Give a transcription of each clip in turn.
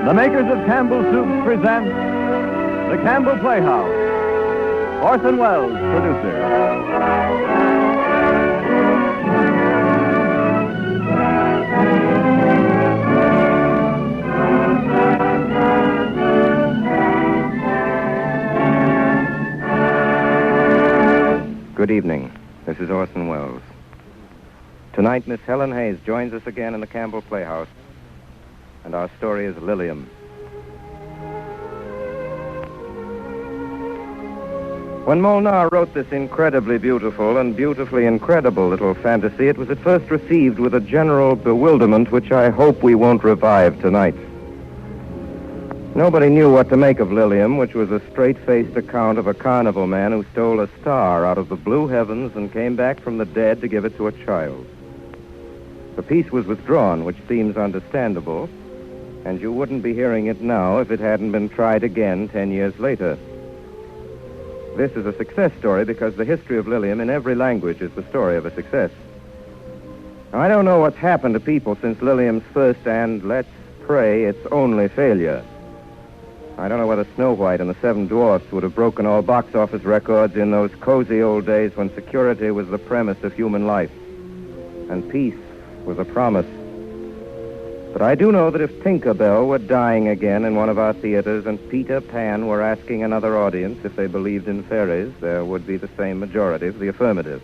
The makers of Campbell Soup present the Campbell Playhouse. Orson Welles, producer. Good evening. This is Orson Welles. Tonight, Miss Helen Hayes joins us again in the Campbell Playhouse, and our story is Liliom. When Molnar wrote this incredibly beautiful and beautifully incredible little fantasy, it was at first received with a general bewilderment which I hope we won't revive tonight. Nobody knew what to make of Liliom, which was a straight-faced account of a carnival man who stole a star out of the blue heavens and came back from the dead to give it to a child. The piece was withdrawn, which seems understandable, and you wouldn't be hearing it now if it hadn't been tried again 10 years later. This is a success story because the history of Liliom in every language is the story of a success. Now, I don't know what's happened to people since Liliom's first and, let's pray, its only failure. I don't know whether Snow White and the Seven Dwarfs would have broken all box office records in those cozy old days when security was the premise of human life and peace was a promise. But I do know that if Tinker Bell were dying again in one of our theaters and Peter Pan were asking another audience if they believed in fairies, there would be the same majority for the affirmative.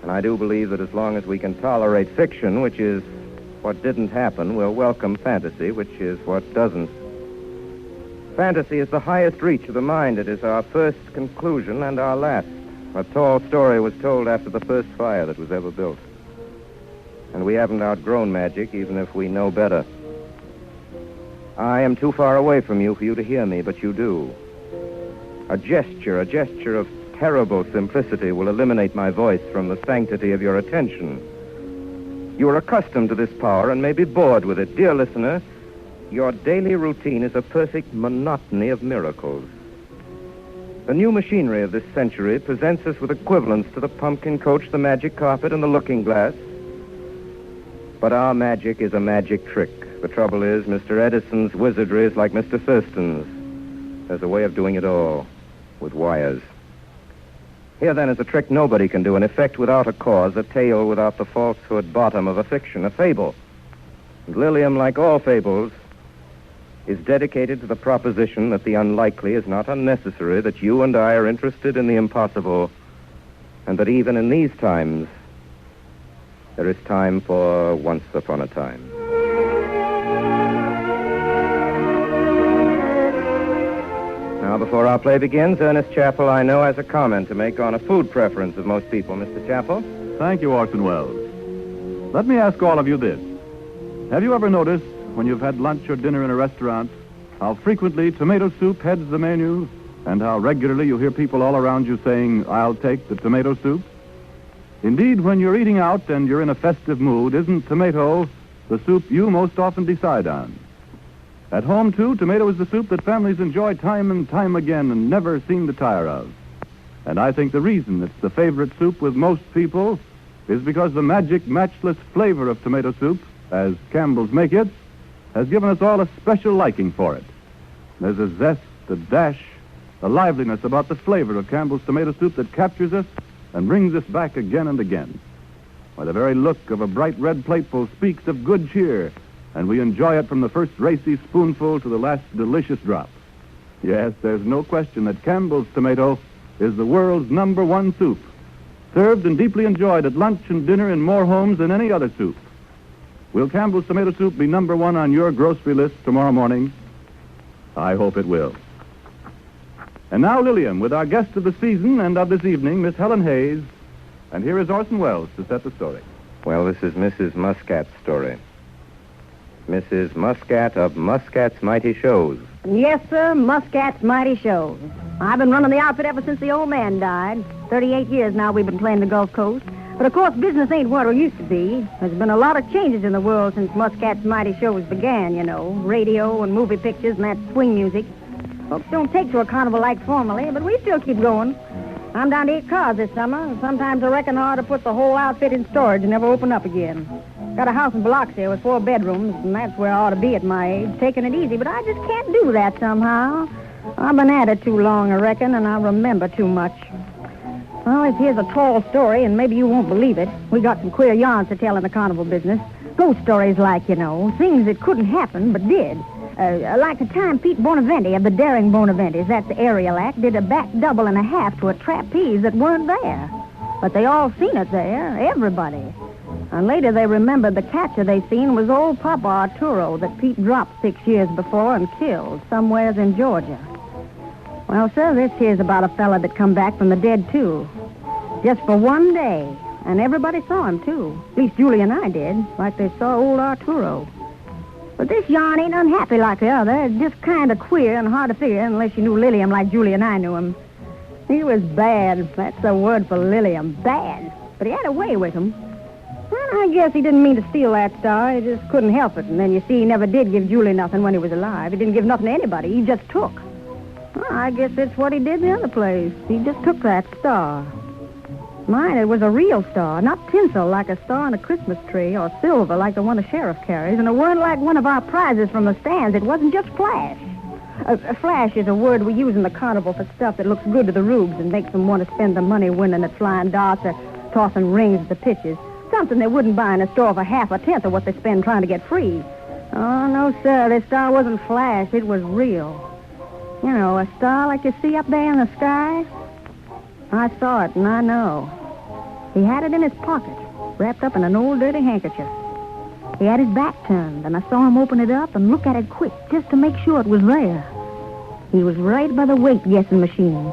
And I do believe that as long as we can tolerate fiction, which is what didn't happen, we'll welcome fantasy, which is what doesn't. Fantasy is the highest reach of the mind. It is our first conclusion and our last. A tall story was told after the first fire that was ever built. And we haven't outgrown magic, even if we know better. I am too far away from you for you to hear me, but you do. A gesture of terrible simplicity will eliminate my voice from the sanctity of your attention. You are accustomed to this power and may be bored with it. Dear listener, your daily routine is a perfect monotony of miracles. The new machinery of this century presents us with equivalents to the pumpkin coach, the magic carpet, and the looking glass. But our magic is a magic trick. The trouble is, Mr. Edison's wizardry is like Mr. Thurston's. There's a way of doing it all, with wires. Here, then, is a trick nobody can do, an effect without a cause, a tale without the falsehood bottom of a fiction, a fable. And Liliom, like all fables, is dedicated to the proposition that the unlikely is not unnecessary, that you and I are interested in the impossible, and that even in these times, there is time for once upon a time. Now, before our play begins, Ernest Chappell, I know, has a comment to make on a food preference of most people. Mr. Chappell? Thank you, Orson Welles. Let me ask all of you this. Have you ever noticed, when you've had lunch or dinner in a restaurant, how frequently tomato soup heads the menu, and how regularly you hear people all around you saying, "I'll take the tomato soup"? Indeed, when you're eating out and you're in a festive mood, isn't tomato the soup you most often decide on? At home, too, tomato is the soup that families enjoy time and time again and never seem to tire of. And I think the reason it's the favorite soup with most people is because the magic, matchless flavor of tomato soup, as Campbell's make it, has given us all a special liking for it. There's a zest, a dash, a liveliness about the flavor of Campbell's tomato soup that captures us and brings us back again and again. Why, the very look of a bright red plateful speaks of good cheer, and we enjoy it from the first racy spoonful to the last delicious drop. Yes, there's no question that Campbell's tomato is the world's #1 soup, served and deeply enjoyed at lunch and dinner in more homes than any other soup. Will Campbell's tomato soup be #1 on your grocery list tomorrow morning? I hope it will. And now, Liliom, with our guest of the season and of this evening, Miss Helen Hayes. And here is Orson Welles to set the story. Well, this is Mrs. Muscat's story. Mrs. Muscat of Muscat's Mighty Shows. Yes, sir, Muscat's Mighty Shows. I've been running the outfit ever since the old man died. 38 years now we've been playing the Gulf Coast. But, of course, business ain't what it used to be. There's been a lot of changes in the world since Muscat's Mighty Shows began, you know. Radio and movie pictures and that swing music. Folks don't take to a carnival like formerly, but we still keep going. I'm down to 8 cars this summer, and sometimes I reckon I ought to put the whole outfit in storage and never open up again. Got a house in Biloxi with 4 bedrooms, and that's where I ought to be at my age, taking it easy, but I just can't do that somehow. I've been at it too long, I reckon, and I remember too much. Well, here's a tall story, and maybe you won't believe it. We got some queer yarns to tell in the carnival business. Ghost stories like, things that couldn't happen but did. Like the time Pete Bonaventi of the Daring Bonaventis, that's the aerial act, did a back double and a half to a trapeze that weren't there. But they all seen it there, everybody. And later they remembered the catcher they seen was old Papa Arturo that Pete dropped 6 years before and killed somewheres in Georgia. Well, sir, this here's about a fella that come back from the dead, too. Just for one day. And everybody saw him, too. At least Julie and I did, like they saw old Arturo. But this yarn ain't unhappy like the other. It's just kind of queer and hard to figure unless you knew Liliom like Julie and I knew him. He was bad. That's the word for Liliom. Bad. But he had a way with him. Well, I guess he didn't mean to steal that star. He just couldn't help it. And then, you see, he never did give Julie nothing when he was alive. He didn't give nothing to anybody. He just took. Well, I guess that's what he did in the other place. He just took that star. Mine, it was a real star, not tinsel like a star on a Christmas tree or silver like the one the sheriff carries, and it weren't like one of our prizes from the stands. It wasn't just flash. Flash is a word we use in the carnival for stuff that looks good to the rubes and makes them want to spend the money winning at flying darts or tossing rings at the pitches. Something they wouldn't buy in a store for half a tenth of what they spend trying to get free. Oh, no, sir, this star wasn't flash. It was real. A star like you see up there in the sky. I saw it, and I know. He had it in his pocket, wrapped up in an old dirty handkerchief. He had his back turned, and I saw him open it up and look at it quick, just to make sure it was there. He was right by the weight-guessing machine.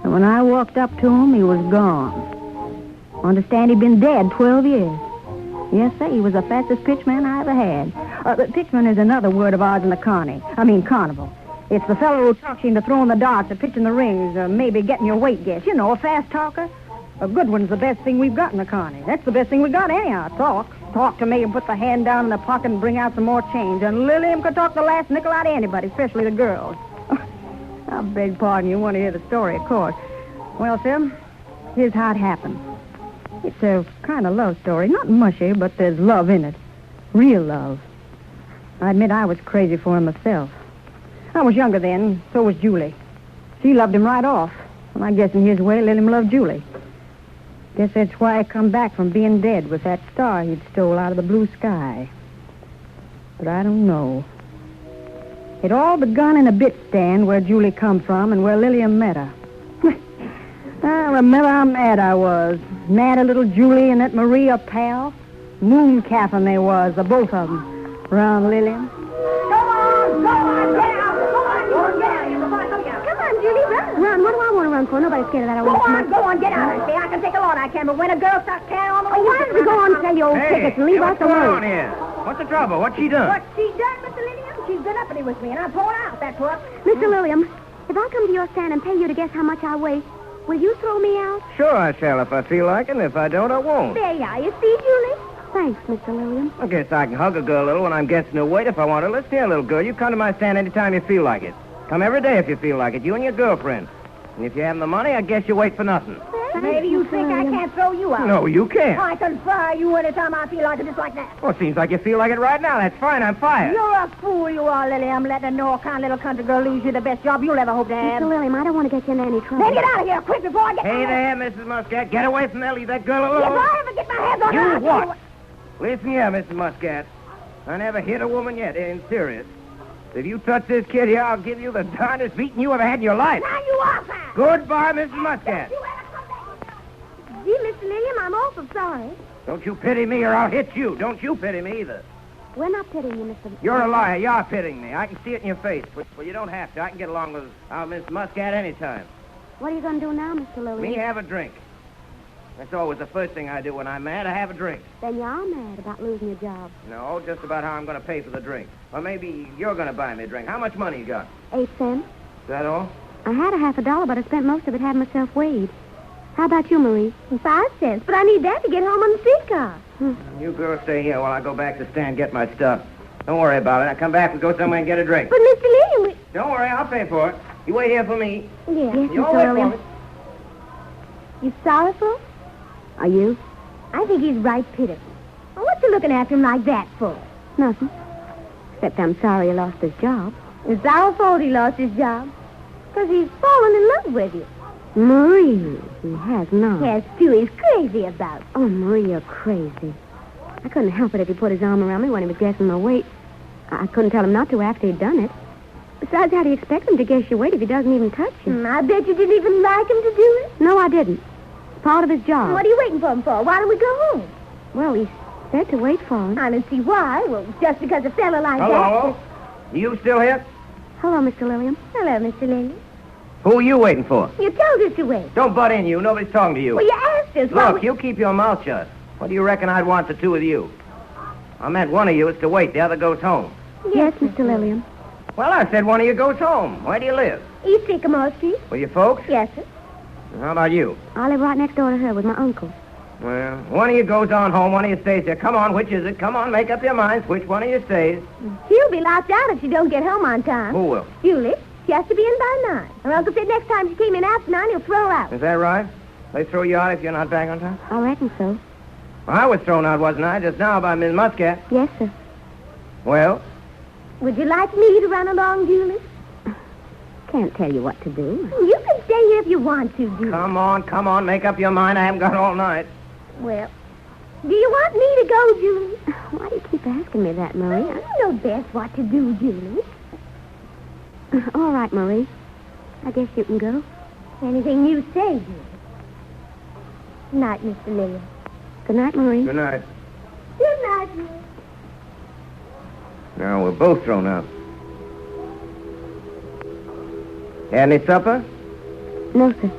And when I walked up to him, he was gone. Understand he'd been dead 12 years. Yes, sir, he was the fastest pitchman I ever had. Pitchman is another word of ours in the carnival. It's the fellow who talks you into throwing the darts or pitching the rings or maybe getting your weight guess. A fast talker. A good one's the best thing we've got in the carny. That's the best thing we got anyhow. Talk to me and put the hand down in the pocket and bring out some more change. And Liliom could talk the last nickel out of anybody, especially the girls. I beg pardon, you want to hear the story, of course. Well, sir, here's how it happened. It's a kind of love story. Not mushy, but there's love in it. Real love. I admit I was crazy for him myself. I was younger then, so was Julie. She loved him right off. And I guess in his way, Liliom loved Julie. Guess that's why I come back from being dead with that star he'd stole out of the blue sky. But I don't know. It all begun in a bit stand where Julie come from and where Liliom met her. I remember how mad I was. Mad at little Julie and that Maria pal. Moon calfing they was, the both of them, around Liliom. Go on, get out! Come on, Julie, run. Run, what do I want to run for? Nobody's scared of that old Go on, get out. See, I can take a lot I can, but when a girl starts carrying on the way... Why don't you go on and sell your old tickets and leave us alone? What's going on here? What's the trouble? What's she done? What she done, Mr. Liliom? She's been uppity with me, and I pulled out, that's what. Mr. Liliom, if I come to your stand and pay you to guess how much I weigh, will you throw me out? Sure I shall if I feel like it, and if I don't, I won't. There you are. You see, Julie? Thanks, Mr. Liliom. I guess I can hug a girl a little when I'm guessing her weight if I want to. Listen here, little girl. You come to my stand any time you feel like it. Come every day if you feel like it, you and your girlfriend. And if you haven't the money, I guess you wait for nothing. Maybe you think I can't throw you out. No, you can't. I can fire you anytime I feel like it, just like that. Well, it seems like you feel like it right now. That's fine. I'm fired. You're a fool, you are, Liliom. Letting a no-account little country girl lose you the best job you'll ever hope to have. Mr. Liliom, I don't want to get you in any trouble. Then get out of here, quick, before I get... Hey there, Mrs. Muscat. Get away from there. Leave that girl alone. If I ever get my hands on her... You what? Listen here, Mrs. Muscat. I never hit a woman yet, ain't serious. If you touch this kid here, I'll give you the darndest beating you ever had in your life. Now you are fine. Goodbye, Mrs. Muscat. Gee, Mr. Liliom, I'm awful sorry. Don't you pity me or I'll hit you. Don't you pity me either. We're not pitying you, Mr. You're a liar. You're pitying me. I can see it in your face. Well, you don't have to. I can get along with Miss Muscat anytime. What are you going to do now, Mr. Liliom? Me have a drink. That's always the first thing I do when I'm mad. I have a drink. Then you are mad about losing your job. No, just about how I'm going to pay for the drink. Or maybe you're going to buy me a drink. How much money you got? 8 cents. Is that all? I had $50, but I spent most of it having myself weighed. How about you, Marie? 5 cents, but I need that to get home on the streetcar. You girls stay here while I go back to the stand and get my stuff. Don't worry about it. I come back and go somewhere and get a drink. But, Mr. Liliom, Don't worry, I'll pay for it. You wait here for me. Yes, You Mr. all wait for Liliom. me. You sorrowful? Are you? I think he's right pitiful. Well, what you looking after him like that for? Nothing. Except I'm sorry he lost his job. It's our fault he lost his job. Because he's fallen in love with you. Marie, he has not. Yes, too. He's crazy about it. Oh, Marie, you're crazy. I couldn't help it if he put his arm around me when he was guessing my weight. I couldn't tell him not to after he'd done it. Besides, how do you expect him to guess your weight if he doesn't even touch you? I bet you didn't even like him to do it. No, I didn't. It's part of his job. What are you waiting for him for? Why don't we go home? Well, he said to wait for him. I don't see why. Well, just because a fella like that... Hello? You still here? Hello, Mr. Liliom. Hello, Mr. Liliom. Who are you waiting for? You told us to wait. Don't butt in, you. Nobody's talking to you. Well, you asked us. Look, you keep your mouth shut. What do you reckon I'd want the two of you? I meant one of you is to wait. The other goes home. Yes, Mr. Liliom. Well, I said one of you goes home. Where do you live? East Sycamore Street. With your folks? Yes, sir. How about you? I live right next door to her with my uncle. Well, one of you goes on home, one of you stays there. Come on, which is it? Come on, make up your minds. Which one of you stays? She'll be locked out if she don't get home on time. Who will? Julie. She has to be in by 9. Her uncle said next time she came in after 9, he'll throw her out. Is that right? They throw you out if you're not back on time? I reckon so. Well, I was thrown out, wasn't I, just now by Miss Muscat? Yes, sir. Well? Would you like me to run along, Julie? Can't tell you what to do. You can stay here if you want to, Julie. Come on, make up your mind. I haven't got all night. Well, do you want me to go, Julie? Why do you keep asking me that, Marie? I know best what to do, Julie. All right, Marie. I guess you can go. Anything you say, Julie. Good night, Mr. Liliom. Good night, Marie. Good night. Good night, Julie. Now, we're both thrown out. Had any supper? No, sir.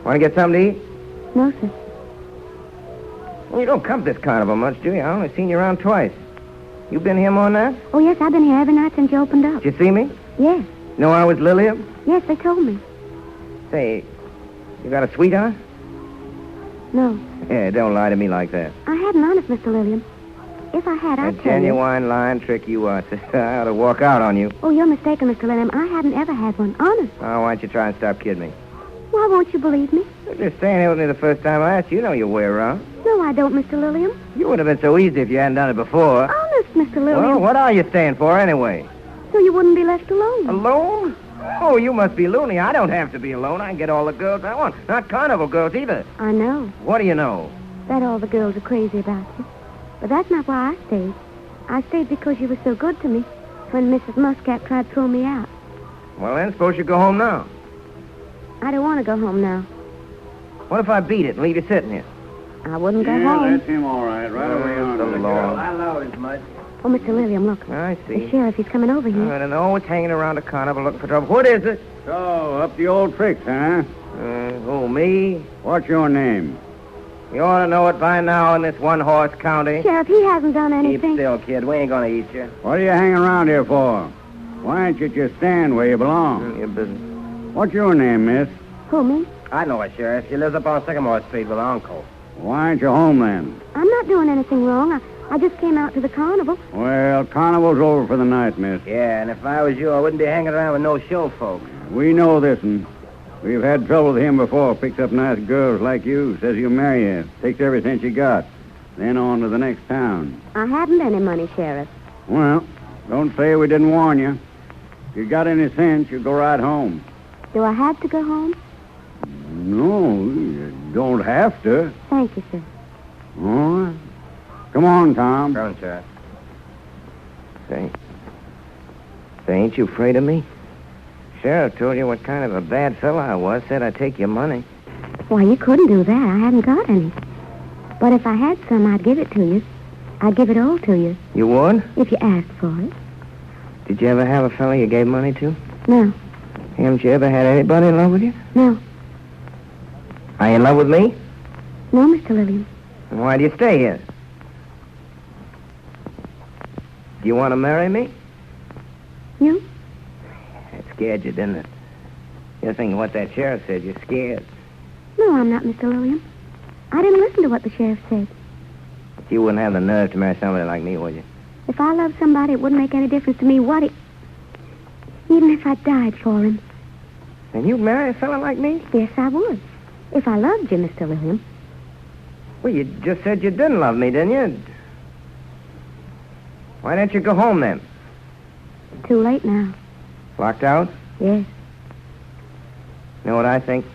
Want to get something to eat? No, sir. Well, you don't come to this carnival much, do you? I only seen you around twice. You been here more than that? Oh, yes, I've been here every night since you opened up. Did you see me? Yes. Know I was Liliom? Yes, they told me. Say, you got a sweetheart? No. Yeah, don't lie to me like that. I hadn't, honest, Mr. Liliom. If I had, I'd A tell you. genuine lying trick you are, sister. I ought to walk out on you. Oh, you're mistaken, Mr. Liliom. I hadn't ever had one. Honest. Oh, why don't you try and stop kidding me? Why won't you believe me? You're just staying here with me the first time I asked you. You know your way around. No, I don't, Mr. Liliom. You would have been so easy if you hadn't done it before. Honest, Mr. Liliom. Well, what are you staying for anyway? So you wouldn't be left alone. Alone? Oh, you must be loony. I don't have to be alone. I can get all the girls I want. Not carnival girls either. I know. What do you know? That all the girls are crazy about you. But that's not why I stayed. I stayed because you were so good to me when Mrs. Muscat tried to throw me out. Well, then, suppose you go home now. I don't want to go home now. What if I beat it and leave you sitting here? I wouldn't go home. That's him, all right. Right away on so to the long. girl. I know as much. Oh, Mr. Liliom, look. I The see. sheriff, he's coming over here. I don't know. It's hanging around the carnival looking for trouble. What is it? So, up the old tricks, huh? Who, me? What's your name? You ought to know it by now in this one-horse county. Sheriff, he hasn't done Keep anything. still, kid. We ain't gonna eat you. What are you hanging around here for? Why don't you just stand where you belong? Your business. What's your name, miss? Who, me? I know her, Sheriff. She lives up on Sycamore Street with her uncle. Why aren't you home then? I'm not doing anything wrong. I just came out to the carnival. Well, carnival's over for the night, miss. Yeah, and if I was you, I wouldn't be hanging around with no show folks. We know this one. We've had trouble with him before. Picks up nice girls like you. Says he'll marry you. Takes every cent you got. Then on to the next town. I haven't any money, Sheriff. Well, don't say we didn't warn you. If you got any sense, you go right home. Do I have to go home? No, you don't have to. Thank you, sir. All right. Come on, Tom. Come on, Sheriff. Say, ain't you afraid of me? Sheriff told you what kind of a bad fellow I was. Said I'd take your money. Why, you couldn't do that. I hadn't got any. But if I had some, I'd give it to you. I'd give it all to you, You would? if you asked for it. Did you ever have a fellow you gave money to? No, Haven't you ever had anybody in love with you? no, Are you in love with me? no, Mr. Liliom. Then why do you stay here? Do you want to marry me? You? That scared you, didn't it? You're thinking what that sheriff said. You're scared. No, I'm not, Mr. Liliom. I didn't listen to what the sheriff said. But you wouldn't have the nerve to marry somebody like me, would you? If I loved somebody, it wouldn't make any difference to me what he... Even if I died for him. Then you'd marry a fellow like me? Yes, I would. If I loved you, Mr. Liliom. Well, you just said you didn't love me, didn't you? Why didn't you go home then? Too late now. Locked out? Yes. You know what I think?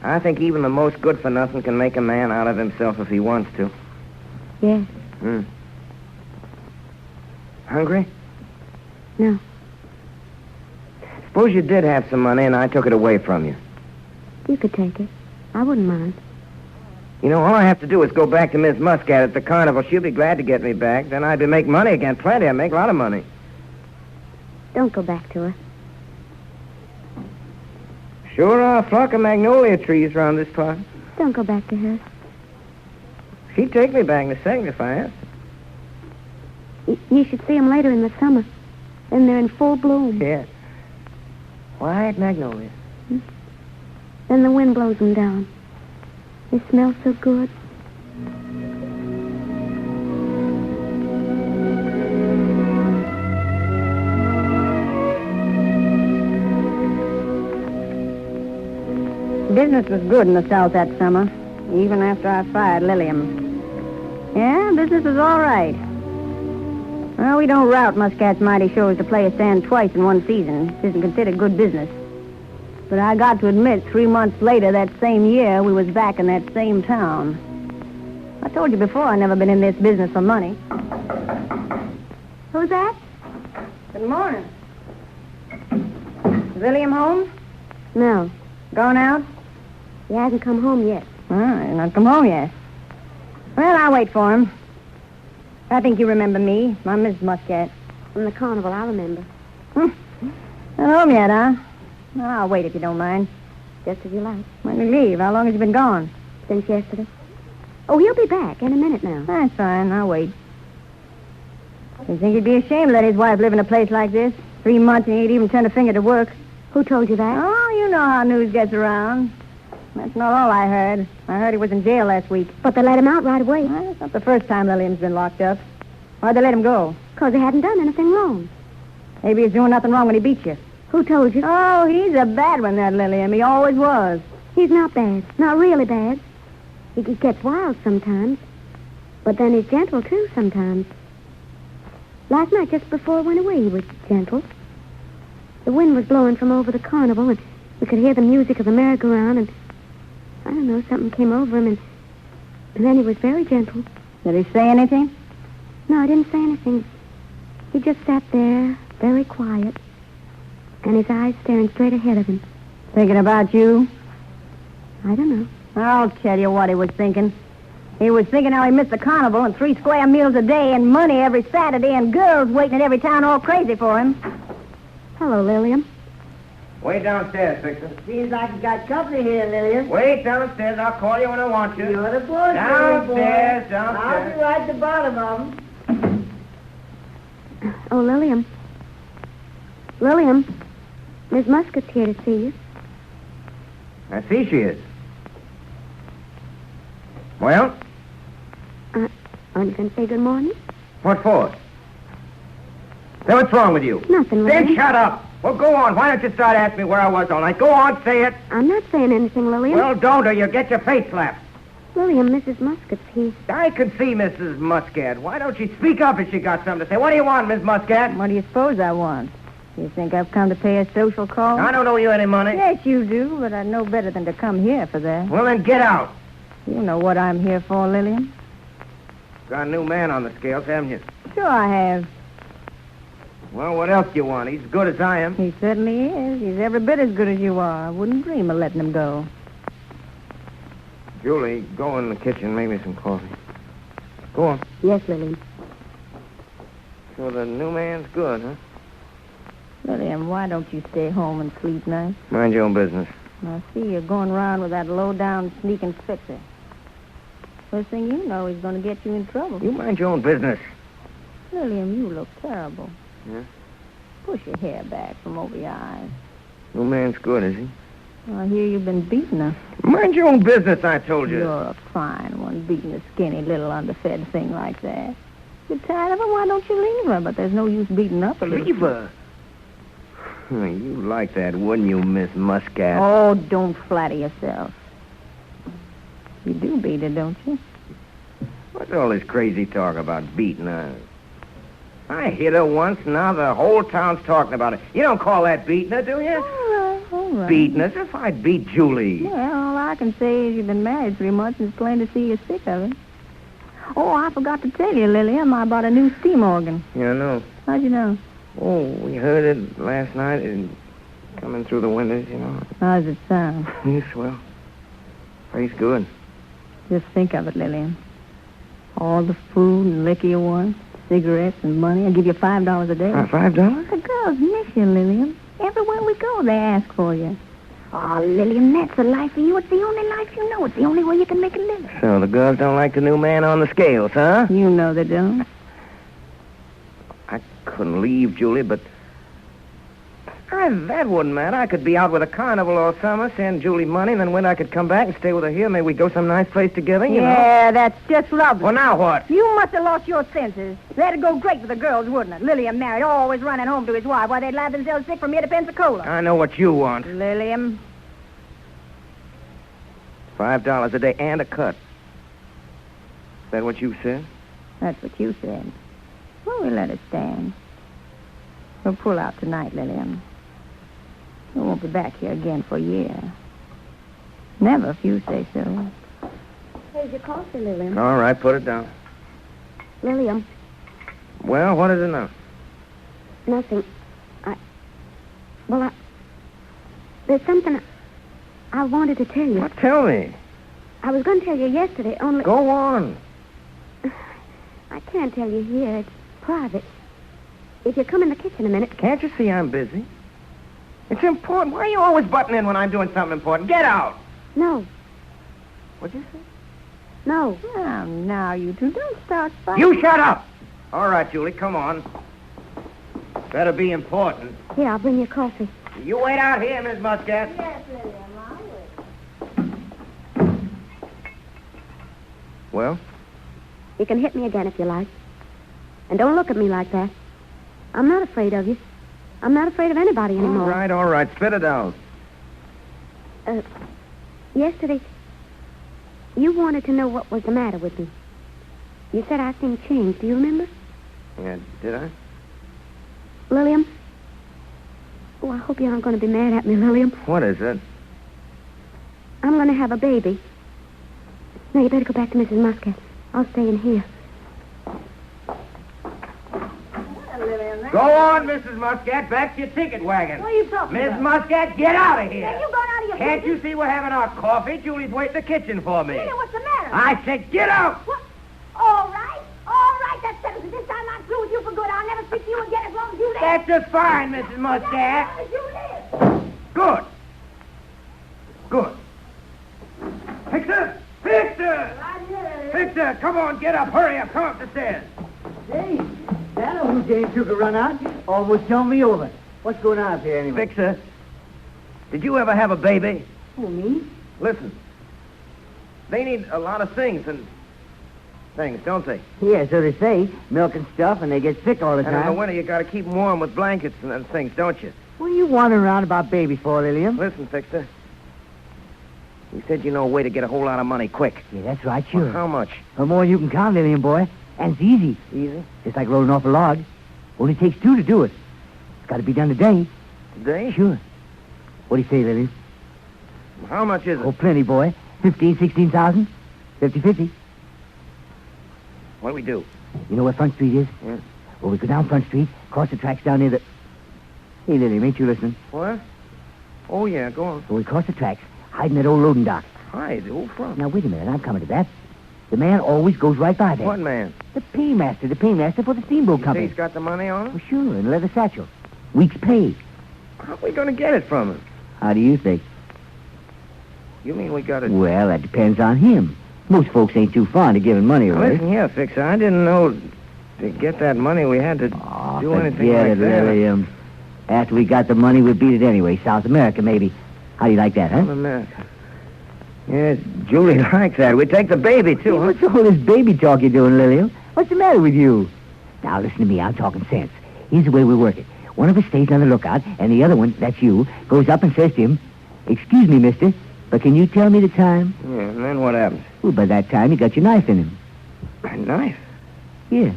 I think even the most good-for-nothing can make a man out of himself if he wants to. Yes. Hungry? No. Suppose you did have some money and I took it away from you. You could take it. I wouldn't mind. You know, all I have to do is go back to Miss Muscat at the carnival. She'll be glad to get me back. Then I'd be making money again. Plenty. I'd make a lot of money. Don't go back to her. Sure are a flock of magnolia trees around this park. Don't go back to her. She'd take me back in a second if I asked. You should see them later in the summer. Then they're in full bloom. Yeah. White magnolia. Then the wind blows them down. They smell so good. Business was good in the South that summer, even after I fired Liliom. Yeah, business was all right. Well, we don't route Muscat's mighty shows to play a stand twice in one season. It isn't considered good business. But I got to admit, 3 months later that same year, we was back in that same town. I told you before I never been in this business for money. Who's that? Good morning. Is Liliom home? No. Gone out? He hasn't come home yet. He's not come home yet. Well, I'll wait for him. I think you remember me. I'm Mrs. Muscat. From the carnival, I remember. Not home yet, huh? I'll wait if you don't mind. Just as you like. When you leave, how long has he been gone? Since yesterday. Oh, he'll be back any minute now. That's fine. I'll wait. You think he'd be ashamed to let his wife live in a place like this? 3 months and he ain't even turned a finger to work. Who told you that? Oh, you know how news gets around. That's not all I heard. I heard he was in jail last week. But they let him out right away. Well, it's not the first time Liliom's been locked up. Why'd they let him go? Because he hadn't done anything wrong. Maybe he's doing nothing wrong when he beat you. Who told you? Oh, he's a bad one, that Liliom. He always was. He's not bad. Not really bad. He gets wild sometimes. But then he's gentle, too, sometimes. Last night, just before I went away, he was gentle. The wind was blowing from over the carnival, and we could hear the music of the merry-go-round, and I don't know, something came over him, and then he was very gentle. Did he say anything? No, I didn't say anything. He just sat there, very quiet, and his eyes staring straight ahead of him. Thinking about you? I don't know. I'll tell you what he was thinking. He was thinking how he missed the carnival and 3 square meals a day and money every Saturday and girls waiting at every town all crazy for him. Hello, Liliom. Wait downstairs, Victor. Seems like you got company here, Liliom. Wait downstairs. I'll call you when I want you. You're the boy, Downstairs, I'll downstairs. be right at the bottom of them. Oh, Liliom. Liliom, Miss Muscat's here to see you. I see she is. Well? Aren't you going to say good morning? What for? Then what's wrong with you? Nothing, Then Liliom. shut up. Well, go on. Why don't you start asking me where I was all night? Go on, say it. I'm not saying anything, Liliom. Well, don't, or you'll get your face slapped. Liliom, Mrs. Muscat's here. I can see Mrs. Muscat. Why don't she speak up if she got something to say? What do you want, Miss Muscat? What do you suppose I want? You think I've come to pay a social call? I don't owe you any money. Yes, you do, but I know better than to come here for that. Well, then get out. You know what I'm here for, Liliom. Got a new man on the scales, haven't you? Sure I have. Well, what else do you want? He's as good as I am. He certainly is. He's every bit as good as you are. I wouldn't dream of letting him go. Julie, go in the kitchen, make me some coffee. Go on. Yes, Liliom. So the new man's good, huh? Liliom, why don't you stay home and sleep nice? Mind your own business. I see you're going around with that low-down sneaking fixer. First thing you know, he's going to get you in trouble. You mind your own business. Liliom, you look terrible. Yeah? Push your hair back from over your eyes. New man's good, is he? I hear you've been beating her. Mind your own business, I told you. You're a fine one, beating a skinny little underfed thing like that. You're tired of her, why don't you leave her? But there's no use beating up a little. Leave her? You like that, wouldn't you, Miss Muscat? Oh, don't flatter yourself. You do beat her, don't you? What's all this crazy talk about beating her? I hit her once, now the whole town's talking about it. You don't call that beating her, do you? All right. Beating her? If I beat Julie. Well, all I can say is you've been married 3 months and it's plain to see you're sick of it. Oh, I forgot to tell you, Liliom, I bought a new steam organ. Yeah, I know. How'd you know? Oh, we heard it last night and coming through the windows, you know. How does it sound? Yes, well, plays good. Just think of it, Liliom. All the food and liquor you want, cigarettes and money. I'll give you $5 a day. $5? The girls miss you, Liliom. Everywhere we go, they ask for you. Oh, Liliom, that's the life for you. It's the only life you know. It's the only way you can make a living. So the girls don't like the new man on the scales, huh? You know they don't. I couldn't leave, Julie, but that wouldn't matter. I could be out with a carnival all summer, send Julie money, and then when I could come back and stay with her here, maybe we'd go some nice place together, you know. Yeah, that's just lovely. Well, now what? You must have lost your senses. That'd go great with the girls, wouldn't it? Liliom married, always running home to his wife. Why, they'd laugh themselves sick from here to Pensacola. I know what you want. Liliom. $5 a day and a cut. Is that what you said? That's what you said. Well, we let it stand. We'll pull out tonight, Liliom. We won't be back here again for a year. Never, if you say so. Here's your coffee, Liliom. All right, put it down. Liliom, Well, what is it now? nothing. There's something I wanted to tell you. What? Tell me. I was going to tell you yesterday, only... Go on. I can't tell you here. It's private. If you come in the kitchen a minute... Can't you see I'm busy? It's important. Why are you always butting in when I'm doing something important? Get out. No. What'd you say? No. Now, you two, don't start fighting. You shut up. All right, Julie, come on. Better be important. Here, I'll bring you coffee. You wait out here, Miss Muscat. Yes, Liliom, I will. Well? You can hit me again if you like. And don't look at me like that. I'm not afraid of you. I'm not afraid of anybody anymore. All right. Spit it out. Yesterday, you wanted to know what was the matter with me. You said I seemed changed. Do you remember? Yeah, did I? Liliom? Oh, I hope you aren't going to be mad at me, Liliom. What is it? I'm going to have a baby. Now, you better go back to Mrs. Muscat. I'll stay in here. Go on, Mrs. Muscat. Back to your ticket wagon. What are you talking Miss about? Muscat, get out of here. Now, you gone out of your Can't business? you see we're having our coffee? Julie's waiting in the kitchen for me. Liliom, what's the matter? I said get out. What? All right, that settles it. This time I'm through with you for good. I'll never speak to you again as long as you live. That's just fine, Mrs. Muscat. As you live. Good. Victor! Victor, come on, get up. Hurry up. Come up the stairs. Hey, that old Jane took a run out. Almost turned me over. What's going on up here anyway? Victor, did you ever have a baby? Oh, me? Listen, they need a lot of things, don't they? Yeah, so they say. Milk and stuff, and they get sick all the And in the time. winter, you got to keep them warm with blankets and things, don't you? What are you wandering around about babies for, Liliom? Listen, Victor. You said you know a way to get a whole lot of money quick. Yeah, that's right, sure. Well, how much? No more than you can count, Liliom, boy. And it's easy. Easy? Just like rolling off a log. Only takes 2 to do it. It's got to be done today. Today? Sure. What do you say, Liliom? How much is it? Oh, plenty, boy. 15, 16,000. 50-50. What do we do? You know where Front Street is? Yeah. Well, we go down Front Street, cross the tracks down near the... Hey, Liliom, ain't you listening? What? Oh, yeah, go on. So we cross the tracks, hide in that old loading dock. Hide? Who from? Now, wait a minute. I'm coming to that. The man always goes right by there. What man? The paymaster for the steamboat You company. think he's got the money on him? Well, sure, in a leather satchel. Week's pay. How are we going to get it from him? How do you think? You mean we got to... Well, that depends on him. Most folks ain't too fond of giving money away. Listen here, Fixer. I didn't know to get that money we had to Oh, do anything forget like it, that. Liliom. After we got the money, we'd beat it anyway. South America, maybe. How do you like that, huh? South America. Yes, Julie likes that. We take the baby, too, huh? What's all this baby talk you're doing, Liliom? What's the matter with you? Now, listen to me. I'm talking sense. Here's the way we work it. One of us stays on the lookout, and the other one, that's you, goes up and says to him, "Excuse me, mister, But can you tell me the time? Yeah, and then what happens? Well, by that time, you got your knife in him. A knife? Yeah.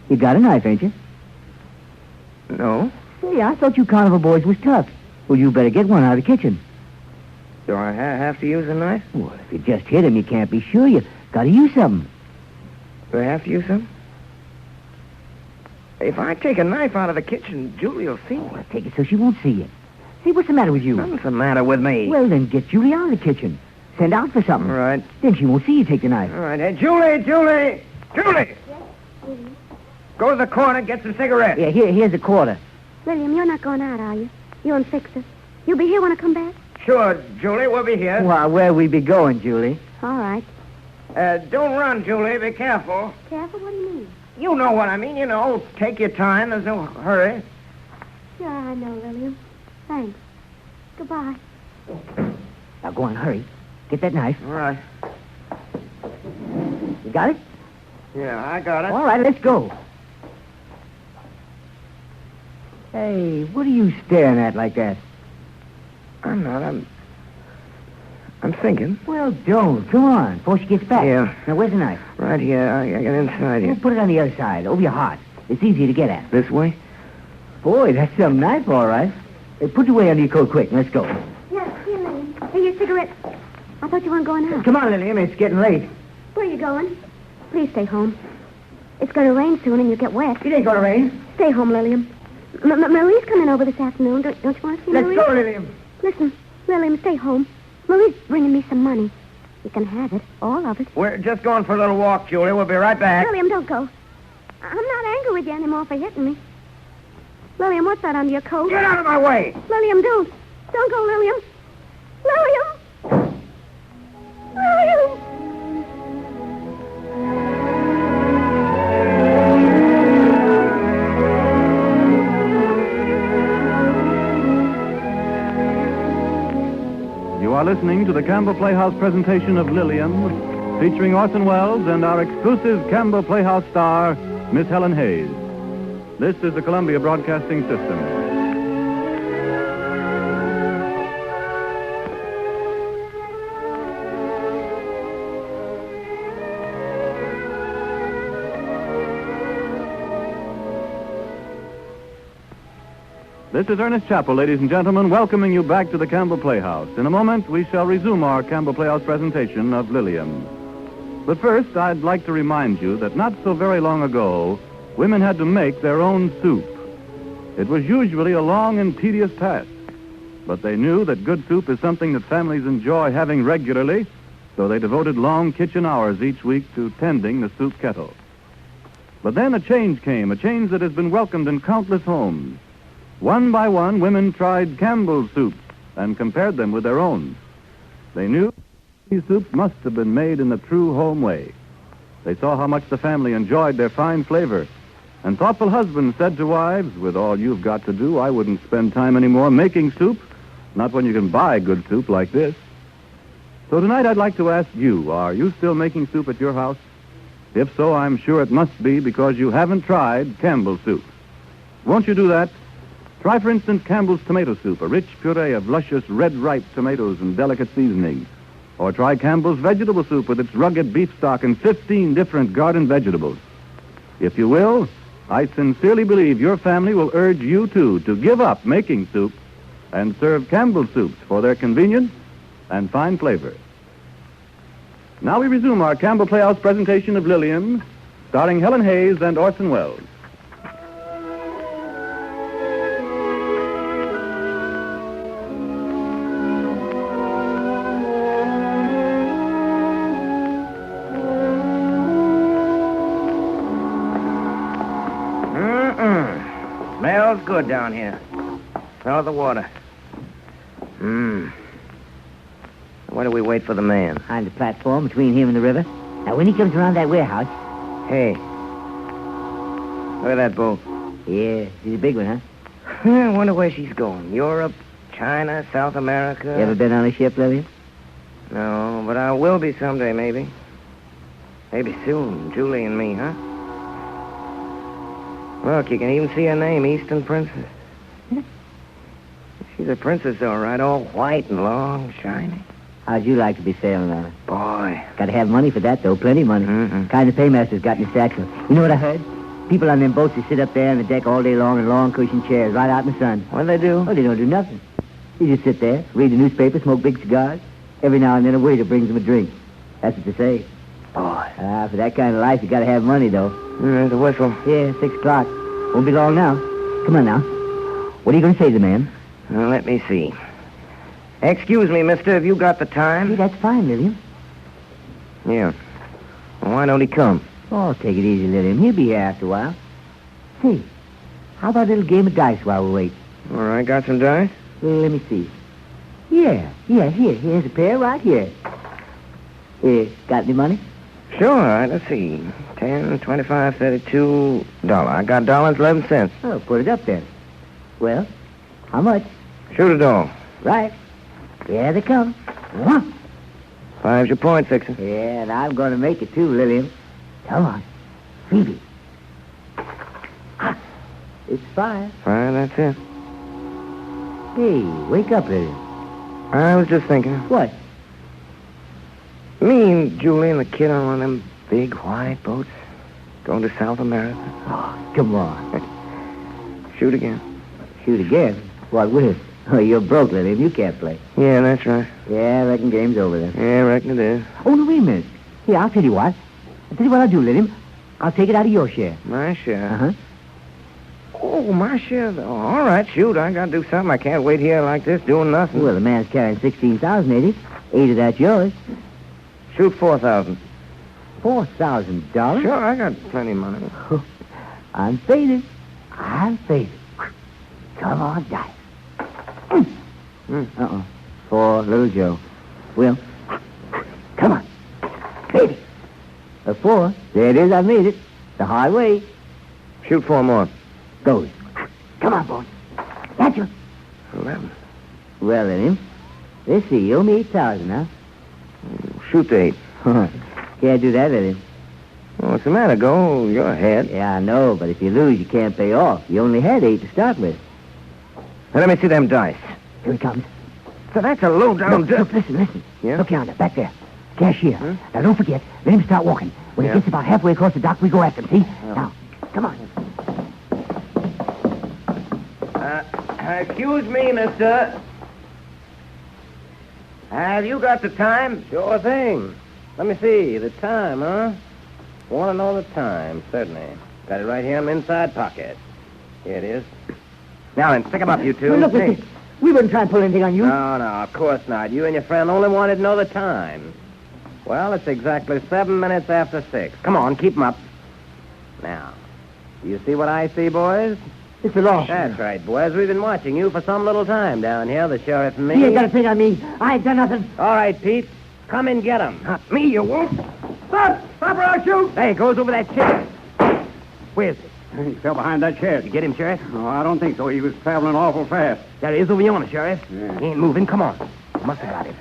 You got a knife, ain't you? No. Hey, I thought you carnival boys was tough. Well, you better get one out of the kitchen. Do I have to use a knife? Well, if you just hit him, you can't be sure. You got to use something. Do I have to use some? If I take a knife out of the kitchen, Julie will see me. Well, take it so she won't see you. Say, what's the matter with you? Nothing's the matter with me. Well, then get Julie out of the kitchen. Send out for something. All right. Then she won't see you take the knife. All right. Hey, Julie! Julie! Go to the corner, get some cigarettes. Yeah, here's a quarter. Liliom, you're not going out, are you? You and Fixer. You'll be here when I come back? Sure, Julie, we'll be here. Well, where we be going, Julie? All right. Don't run, Julie. Be careful. Careful? What do you mean? You know what I mean. You know, take your time. There's no hurry. Sure, I know, Liliom. Thanks. Goodbye. Now, go on, hurry. Get that knife. All right. You got it? Yeah, I got it. All right, let's go. Hey, what are you staring at like that? I'm not. I'm thinking. Well, don't. Come on, before she gets back. Yeah. Now, where's the knife? Right here. I got inside Well, here. put it on the other side, over your heart. It's easy to get at. This way? Boy, that's some knife, all right. Hey, put it away under your coat quick. Let's go. Yeah, here, Liliom. Hey, your cigarette. I thought you weren't going out. Come on, Liliom. It's getting late. Where are you going? Please stay home. It's going to rain soon and you'll get wet. It ain't gonna rain. Stay home, Liliom. Marie's coming over this afternoon. Don't you want to see Let's Marie? go, Liliom. Listen, Liliom, stay home. Marie's bringing me some money. You can have it, all of it. We're just going for a little walk, Julie. We'll be right back. Liliom, don't go. I'm not angry with you anymore for hitting me. Liliom, what's that under your coat? Get out of my way! Liliom, don't. Don't go, Liliom. Liliom! Liliom! You are listening to the Campbell Playhouse presentation of Liliom, featuring Orson Welles and our exclusive Campbell Playhouse star, Miss Helen Hayes. This is the Columbia Broadcasting System. This is Ernest Chappell, ladies and gentlemen, welcoming you back to the Campbell Playhouse. In a moment, we shall resume our Campbell Playhouse presentation of Liliom. But first, I'd like to remind you that not so very long ago, women had to make their own soup. It was usually a long and tedious task, but they knew that good soup is something that families enjoy having regularly, so they devoted long kitchen hours each week to tending the soup kettle. But then a change came, a change that has been welcomed in countless homes. One by one, women tried Campbell's soups and compared them with their own. They knew these soups must have been made in the true home way. They saw how much the family enjoyed their fine flavor. And thoughtful husbands said to wives, with all you've got to do, I wouldn't spend time anymore making soup, not when you can buy good soup like this. So tonight I'd like to ask you, are you still making soup at your house? If so, I'm sure it must be because you haven't tried Campbell's soup. Won't you do that? Try, for instance, Campbell's tomato soup, a rich puree of luscious red ripe tomatoes and delicate seasoning. Or try Campbell's vegetable soup with its rugged beef stock and 15 different garden vegetables. If you will, I sincerely believe your family will urge you, too, to give up making soup and serve Campbell's soups for their convenience and fine flavor. Now we resume our Campbell Playhouse presentation of Liliom, starring Helen Hayes and Orson Welles. Smells good down here. Smell the water. Why do we wait for the man? On the platform between him and the river. Now, when he comes around that warehouse... Hey. Look at that boat. Yeah, she's a big one, huh? I wonder where she's going. Europe, China, South America. You ever been on a ship, Liliom? No, but I will be someday, maybe. Maybe soon. Julie and me, huh? Look, you can even see her name, Eastern Princess. She's a princess, all right, all white and long, shiny. How'd you like to be sailing on it? Boy. Got to have money for that, though. Plenty of money. Mm-hmm. Kind of paymaster's got in his satchel. You know what I heard? People on them boats, they sit up there on the deck all day long in long cushion chairs right out in the sun. What do they do? Oh, they don't do nothing. You just sit there, read the newspaper, smoke big cigars. Every now and then a waiter brings them a drink. That's what they say. Boy. For that kind of life, you got to have money, though. The whistle. Yeah, 6 o'clock. Won't be long now. Come on now. What are you going to say to the man? Well, let me see. Excuse me, mister, have you got the time? Hey, that's fine, Liliom. Yeah. Well, why don't he come? Oh, take it easy, Liliom. He'll be here after a while. Hey, how about a little game of dice while we wait? All right, got some dice? Well, let me see. Yeah, here's a pair right here. Got any money? Sure, all right, let's see. 10, 25, 32, $1. I got $1.11. Oh, put it up then. Well, how much? Shoot it all. Right. Here they come. 5's your point, Fixin'. Yeah, and I'm going to make it too, Liliom. Come on. Phoebe. It's 5. 5, that's it. Hey, wake up, Liliom. I was just thinking. What? Me and Julie and the kid on one of them big white boats going to South America. Oh, come on. Shoot again. Shoot again? What with? Oh, you're broke, Liliom. You can't play. Yeah, that's right. Yeah, I reckon game's over then. Yeah, I reckon it is. Oh, no, wait a minute. Here, I'll tell you what. I'll tell you what I'll do, Liliom. I'll take it out of your share. My share? Uh-huh. Oh, my share. Oh, all right, shoot. I got to do something. I can't wait here like this doing nothing. Well, the man's carrying 16,000, ain't he? 8 of that's yours. Shoot 4,000. $4,000? Sure, I got plenty of money. I'm faded. Come on, dice. Uh-oh. 4, little Joe. Will. Come on. Baby. A 4. There it is. I made it. The hard way. Shoot 4 more. Goes. Come on, boy. That's you. 11. Well, then, let's see. You owe me 8,000, huh? Shoot 8. Can't do that, Liliom. Well, what's the matter? Go. You're ahead. Yeah, I know, but if you lose, you can't pay off. You only had 8 to start with. Now, let me see them dice. Here he comes. So that's a low-down... Look, listen. Yeah? Look yonder, back there. Cashier. Huh? Now, don't forget, let him start walking. When Yeah. he gets about halfway across the dock, we go after him, see? Oh. Now, come on. Excuse me, mister. Have you got the time? Sure thing. Let me see. The time, huh? Want to know the time, certainly. Got it right here in my inside pocket. Here it is. Now then, pick 'em up, you two. Well, look, Hey. listen. We wouldn't try and pull anything on you. No, of course not. You and your friend only wanted to know the time. Well, it's exactly 7 minutes after 6. Come on, keep 'em up. Now, do you see what I see, boys? It's the law. That's right, boys. We've been watching you for some little time down here, the sheriff and me. You ain't got a thing on me. I ain't done nothing. All right, Pete. Come and get 'em. Not me, you won't. Stop! Stop or I'll shoot! Hey, it goes over that chair. Where's it? He fell behind that chair. Did you get him, Sheriff? No, I don't think so. He was traveling awful fast. There he is over yonder, Sheriff. Yeah. He ain't moving. Come on. Must have got him.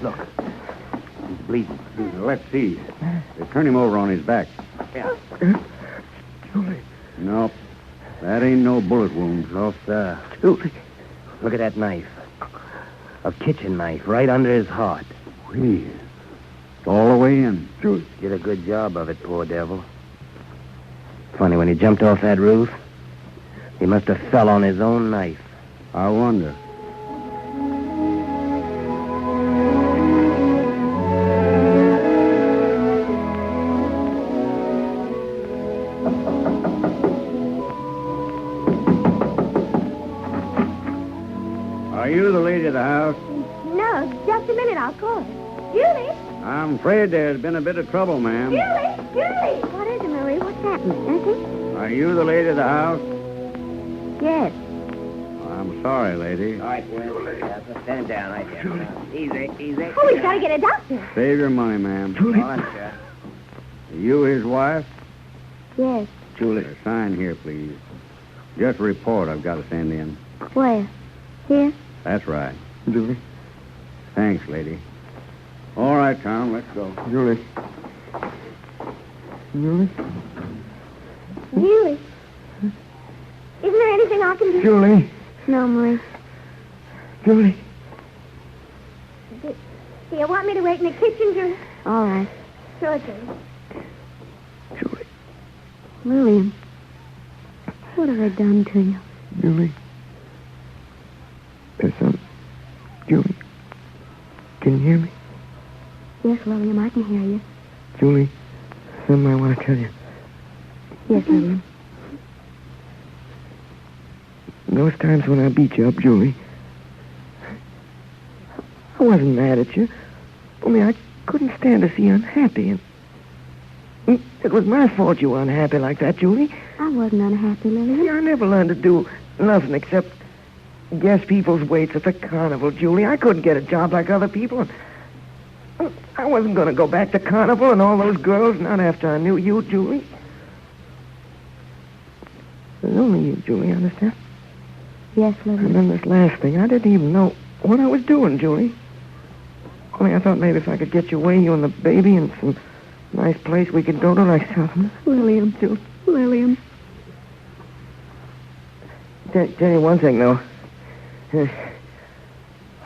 Look. He's bleeding. Let's see. They turned him over on his back. Yeah. Nope. That ain't no bullet wound. No, sir. Look at that knife. A kitchen knife right under his heart. Whee. All the way in. Did a good job of it, poor devil. Funny, when he jumped off that roof, he must have fell on his own knife. I wonder. Are you the lady of the house? No, just a minute. I'll call her. Julie! I'm afraid there's been a bit of trouble, ma'am. Julie! What is it, Marie? What's happened? Anything? Are you the lady of the house? Yes. I'm sorry, lady. All right, well, stand down right there. Easy. Oh, we've got to get a doctor. Save your money, ma'am. Hold on, sir. Are you his wife? Yes. Julie. Sign here, please. Just a report I've got to send in. Where? Here? That's right. Julie. Thanks, lady. All right, Tom, let's go. Julie. Julie? Isn't there anything I can do? Julie. No, Marie. Julie. Do you want me to wait in the kitchen, Julie? All right. Sure, Julie. Julie. Liliom, what have I done to you? Julie. There's some... Julie. Can you hear me? Yes, Liliom, I can hear you. Julie, something I want to tell you. Yes, Liliom. Those times when I beat you up, Julie, I wasn't mad at you. Only I couldn't stand to see you unhappy. And it was my fault you were unhappy like that, Julie. I wasn't unhappy, Liliom. See, I never learned to do nothing except guess people's weights at the carnival, Julie. I couldn't get a job like other people. And I wasn't going to go back to carnival and all those girls, not after I knew you, Julie. It was only you, Julie, understand? Yes, Liliom. And then this last thing, I didn't even know what I was doing, Julie. Only I thought maybe if I could get you away, you and the baby, and some nice place we could go to like something. Liliom, Julie. Liliom. Tell you one thing, though.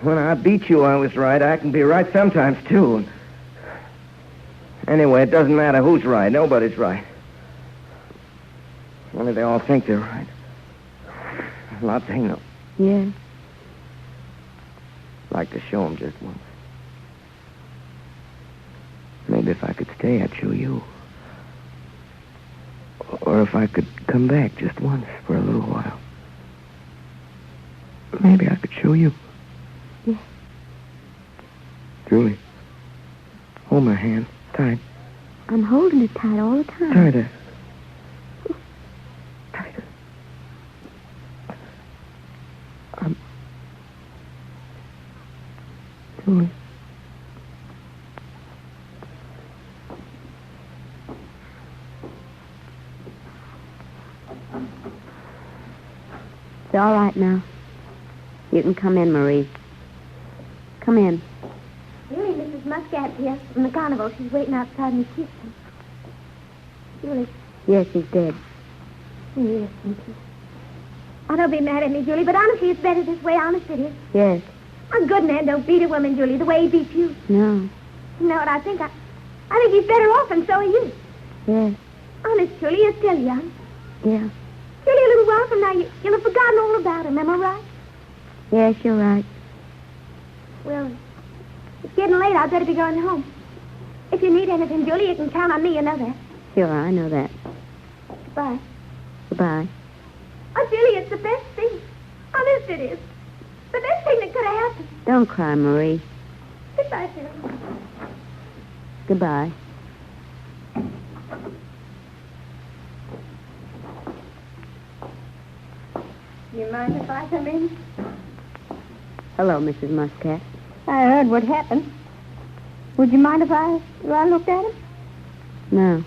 When I beat you, I was right. I can be right sometimes, too. Anyway, it doesn't matter who's right. Nobody's right. Only they all think they're right. A lot they know. Yeah. I'd like to show them just once. Maybe if I could stay, I'd show you. Or if I could come back just once for a little while. Maybe I could show you. Yeah. Julie, hold my hand tight. I'm holding it tight all the time. Tighter. Tighter. Julie. It's all right now. You can come in, Marie. Come in. Julie, Mrs. Muscat's here from the carnival. She's waiting outside in the kitchen. Julie. Yes, he's dead. Yes, thank you. Oh, don't be mad at me, Julie, but honestly, it's better this way. Honest it is. Yes. A good man don't beat a woman, Julie, the way he beats you. No. You know what I think? I think he's better off, and so are you. Yes. Honest, Julie, you're still young. Yeah. Julie, a little while from now, you'll have forgotten all about him. Am I right? Yes, you're right. Well, it's getting late. I'd better be going home. If you need anything, Julie, you can count on me, you know that. Sure, I know that. Goodbye. Goodbye. Oh, Julie, it's the best thing. Honest it is. The best thing that could have happened. Don't cry, Marie. Goodbye, Julie. Goodbye. You mind if I come in? Hello, Mrs. Muscat. I heard what happened. Would you mind if I looked at him? No.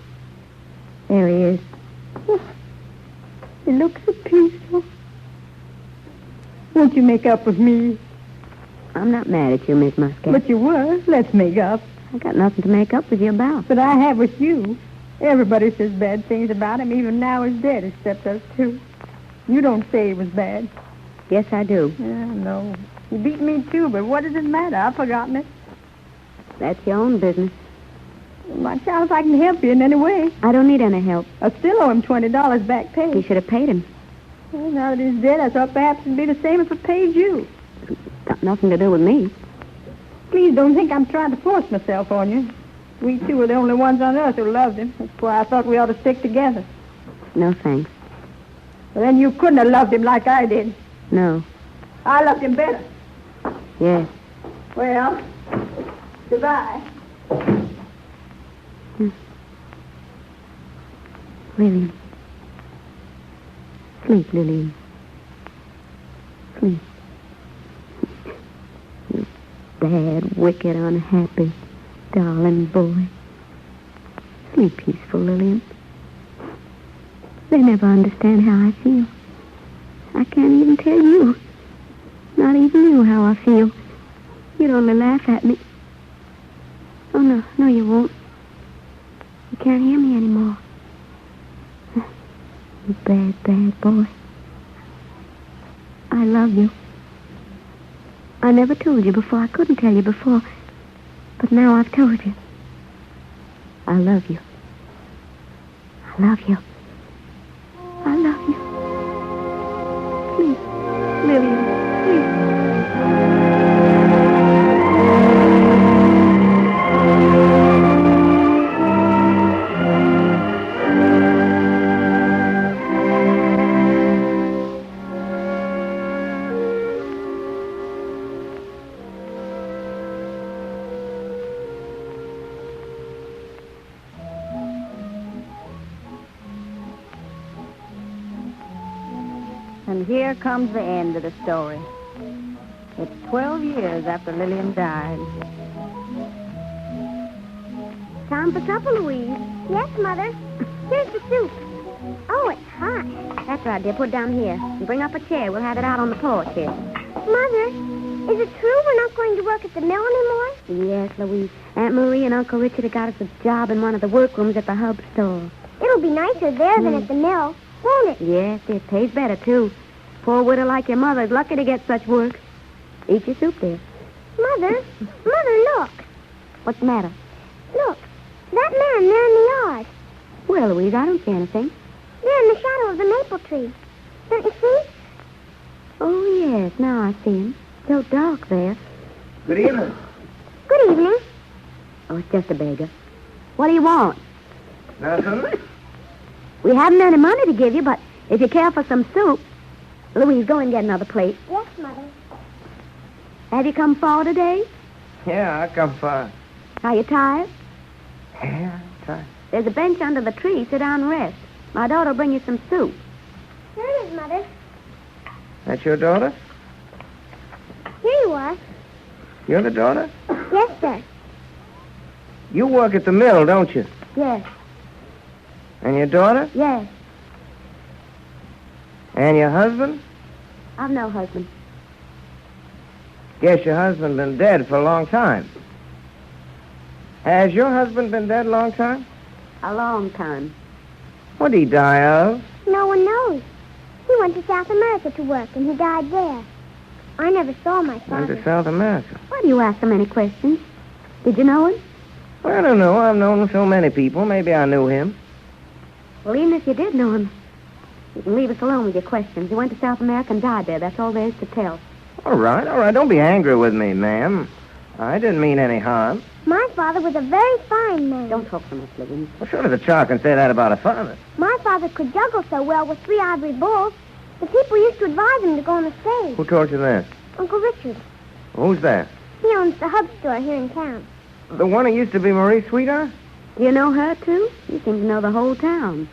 There he is. He looks so peaceful. Won't you make up with me? I'm not mad at you, Miss Muscat. But you were. Let's make up. I got nothing to make up with you about. But I have with you. Everybody says bad things about him. Even now he's dead, except us two. You don't say he was bad. Yes, I do. Yeah, no. You beat me, too, but what does it matter? I've forgotten it. That's your own business. My child, if I can help you in any way. I don't need any help. I still owe him $20 back pay. You should have paid him. Well, now that he's dead, I thought perhaps it'd be the same if I paid you. Got nothing to do with me. Please don't think I'm trying to force myself on you. We two are the only ones on earth who loved him. That's why I thought we ought to stick together. No, thanks. But then you couldn't have loved him like I did. No. I loved him better. Yes. Well, goodbye. Liliom. Sleep, Liliom. Sleep. You bad, wicked, unhappy, darling boy. Sleep peaceful, Liliom. They never understand how I feel. I can't even tell you. Not even you how I feel. You'd only laugh at me. Oh, no. No, you won't. You can't hear me anymore. You bad, bad boy. I love you. I never told you before. I couldn't tell you before. But now I've told you. I love you. I love you. I love you. Please, Liliom, please. And here comes the end of the story. It's 12 years after Liliom died. Time for supper, Louise. Yes, Mother. Here's the soup. Oh, it's hot. That's right, dear. Put it down here. And bring up a chair. We'll have it out on the porch here. Mother, is it true we're not going to work at the mill anymore? Yes, Louise. Aunt Marie and Uncle Richard have got us a job in one of the workrooms at the hub store. It'll be nicer there than at the mill, won't it? Yes, it pays better, too. Poor widow like your mother is lucky to get such work. Eat your soup, dear. Mother, look. What's the matter? Look, that man there in the yard. Well, Louise, I don't see anything. There in the shadow of the maple tree. Don't you see? Oh, yes, now I see him. So dark there. Good evening. Good evening. Oh, it's just a beggar. What do you want? Nothing. We haven't any money to give you, but if you care for some soup... Louise, go and get another plate. Yes, Mother. Have you come far today? Yeah, I come far. Are you tired? Yeah, tired. There's a bench under the tree. Sit down and rest. My daughter will bring you some soup. Here it is, Mother. That's your daughter? Here you are. You're the daughter? Yes, sir. You work at the mill, don't you? Yes, And your daughter? yes. And your husband? I've no husband. Guess your husband been dead for a long time. Has your husband been dead a long time? A long time. What did he die of? No one knows. He went to South America to work, and he died there. I never saw my Went father. to South America. Why do you ask so many questions? Did you know him? I don't know. I've known so many people. Maybe I knew him. Well, even if you did know him, you can leave us alone with your questions. He went to South America and died there. That's all there is to tell. All right. Don't be angry with me, ma'am. I didn't mean any harm. My father was a very fine man. Don't talk so much, Liliom. Well, sure does a child can say that about a father. My father could juggle so well with 3 ivory bulls. The people used to advise him to go on the stage. Who told you that? Uncle Richard. Who's that? He owns the hub store here in town. The one who used to be Marie's sweetheart? Do you know her, too? You seem to know the whole town.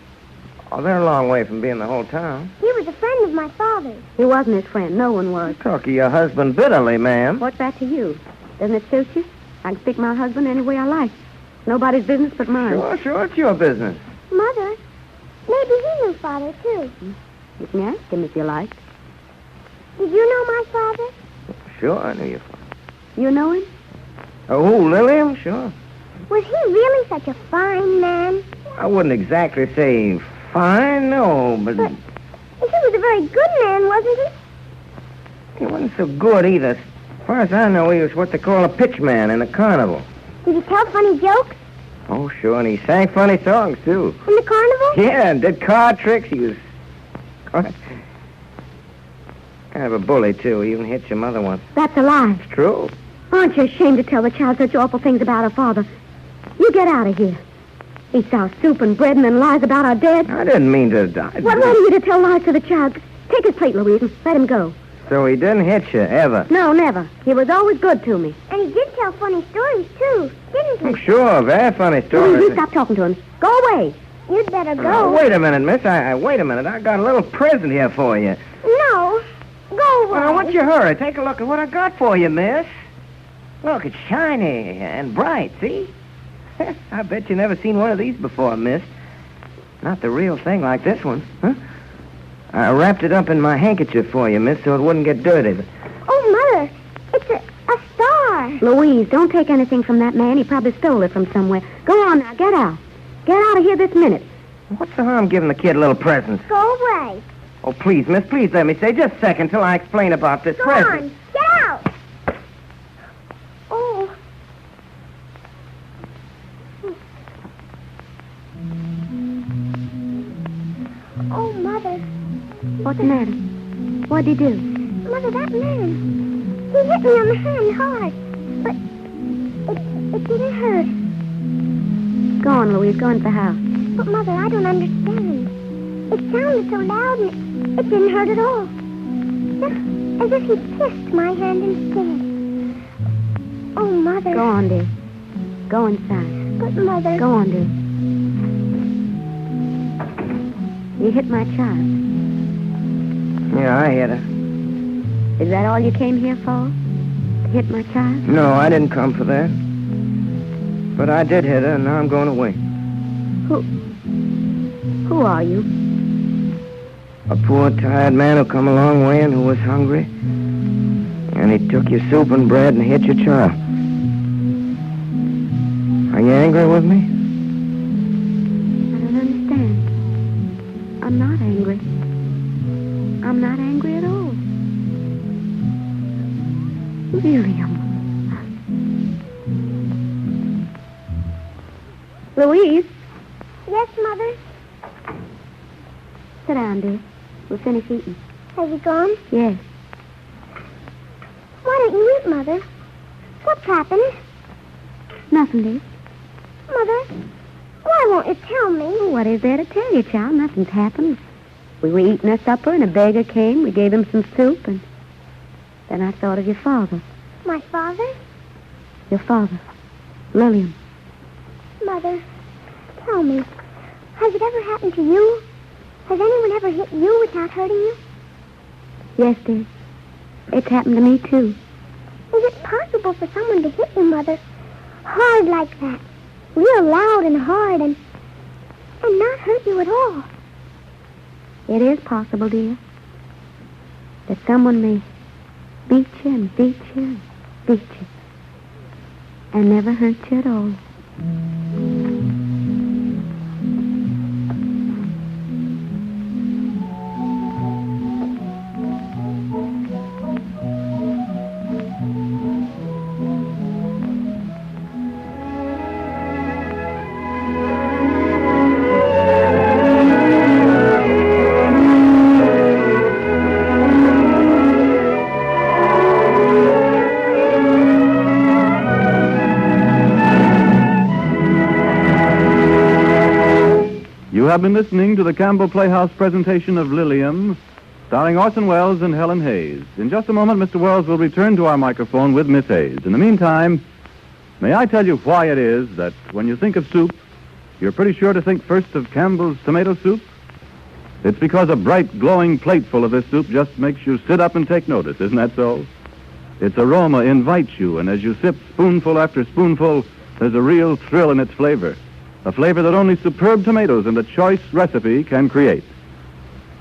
Oh, they're a long way from being the whole town. He was a friend of my father's. He wasn't his friend. No one was. Talk of your husband bitterly, ma'am. What's that to you? Doesn't it suit you? I can stick my husband any way I like. Nobody's business but mine. Sure, it's your business. Mother, maybe he knew Father, too. You can ask him if you like. Did you know my father? Sure, I knew your father. You know him? Oh, who, Liliom? Sure. Was he really such a fine man? I wouldn't exactly say fine, no, but He was a very good man, wasn't he? he wasn't so good either. As far as I know, he was what they call a pitchman in a carnival. Did he tell funny jokes Oh, sure, and he sang funny songs, too. in the carnival? Yeah, and did card tricks. He was kind of a bully, too. He even hit your mother once. That's a lie. It's true. Aren't you ashamed to tell the child such awful things about her father? You get out of here. Eats our soup and bread and then lies about our dead. I didn't mean to die. What right are you to tell lies to the child? Take his plate, Louise, and let him go. So he didn't hit you, ever? No, never. He was always good to me. And he did tell funny stories, too, didn't Oh, he? sure, very funny Louise, story. you stop talking to him. Go away. You'd better Oh, go. wait a minute, miss. Wait a minute. I got a little present here for you. No. Go away. Well, what's your hurry? Take a look at what I got for you, miss. Look, it's shiny and bright, see? I bet you never seen one of these before, miss. Not the real thing like this one, huh? I wrapped it up in my handkerchief for you, miss, so it wouldn't get dirty. Oh, Mother, it's a star. Louise, don't take anything from that man. He probably stole it from somewhere. Go on now. Get out. Get out of here this minute. What's the harm giving the kid a little present? Go away. Oh, please, miss, please let me stay just a second till I explain about this Go present. on. Get out. Oh. What's the matter? What'd he do? Mother, that man. He hit me on the hand hard. But it didn't hurt. Go on, Louise. Go into the house. But, Mother, I don't understand. It sounded so loud and it didn't hurt at all. Just as if he kissed my hand instead. Oh, Mother. Go on, dear. Go inside. But, Mother... Go on, dear. You hit my child. Yeah, I hit her. Is that all you came here for? To hit my child? No, I didn't come for that. But I did hit her, and now I'm going away. Who are you? A poor, tired man who come a long way and who was hungry. And he took your soup and bread and hit your child. Are you angry with me? I don't understand. I'm not angry. I'm not angry at all. Liliom. Louise? Yes, Mother? Sit down, dear. We'll finish eating. Has he gone? Yes. Why don't you eat, Mother? What's happened? Nothing, dear. Mother, why won't you tell me? What is there to tell you, child? Nothing's happened. We were eating our supper, and a beggar came. We gave him some soup, and then I thought of your father. My father? Your father. Liliom. Mother, tell me, has it ever happened to you? Has anyone ever hit you without hurting you? Yes, dear. It's happened to me, too. Is it possible for someone to hit you, Mother? Hard like that. Real loud and hard and not hurt you at all. It is possible, dear, that someone may beat you and beat you and beat you and never hurt you at all. You have been listening to the Campbell Playhouse presentation of Liliom, starring Orson Welles and Helen Hayes. In just a moment, Mr. Welles will return to our microphone with Miss Hayes. In the meantime, may I tell you why it is that when you think of soup, you're pretty sure to think first of Campbell's tomato soup? It's because a bright, glowing plateful of this soup just makes you sit up and take notice, isn't that so? Its aroma invites you, and as you sip spoonful after spoonful, there's a real thrill in its flavor. A flavor that only superb tomatoes and a choice recipe can create.